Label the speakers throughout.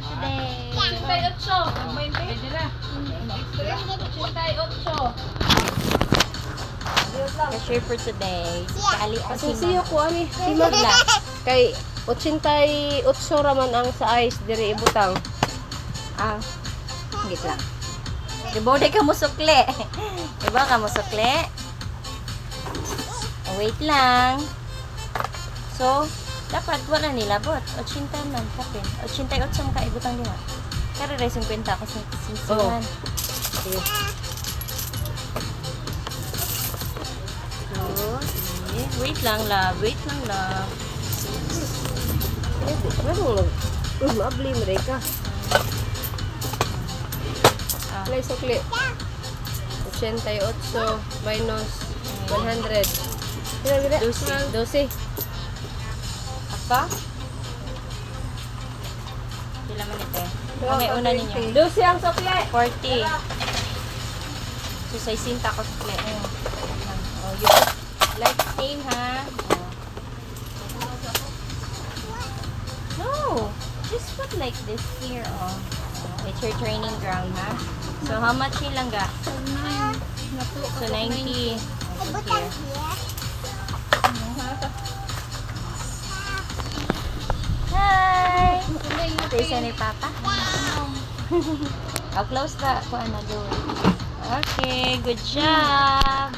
Speaker 1: today.
Speaker 2: 88. Pwede na. 88.
Speaker 1: Cashier for today. Si Kali o si
Speaker 3: Siyo ko ani. Si Magla. Kay 88 raman ang sa ice diri ibutang.
Speaker 1: Ah, higit lang. Ibode ka mo sukli. Diba ka mo sukli? Oh, wait lang. So, dapat wala nila bot. 80 man kapin. 88 ka ibutang diha. Kaya rin 50 ako sa sinsihan.
Speaker 3: Sige.
Speaker 1: So, wait lang love. Wait lang love.
Speaker 3: Ano mabli mereka.
Speaker 1: Ah.
Speaker 3: Play sukli. 88 minus 100. Kira-kira. 12.
Speaker 1: Apa? Pila man ito eh. May una ninyo.
Speaker 3: 12 ang sukli.
Speaker 1: 40. So, sa isinta ko sukli. Oh, you put like same ha. No. Just put like this here. Oh. It's your training ground ha. So, how much lang ga? So, 90. Okay, here. Hi! Ito isa ni Papa. I'll close the door. Okay, good job.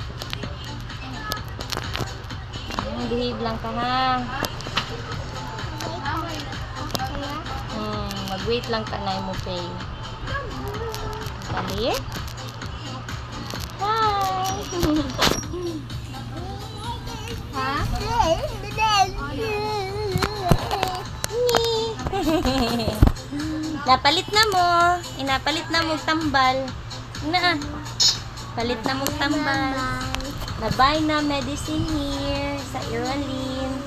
Speaker 1: Behave lang ka ha. Mag-wait lang ka na mo pay. Dali. Hi! Ha? Napalit na mo. Inapalit na mo tambal. Na. Palit na mo tambal. Nabay na medicine here sa Iraline.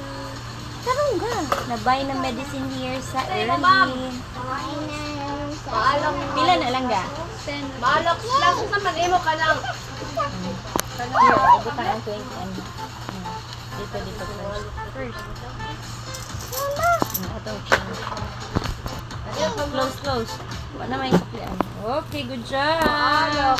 Speaker 1: Karong ga. Nabay na medicine here sa Iraline. Pila na lang ga?
Speaker 3: Malok lang sa mag-imo ka lang.
Speaker 1: Here, ibutan ang 20. Dito first. Atong change. Close. Wala may suklian. Okay, good job.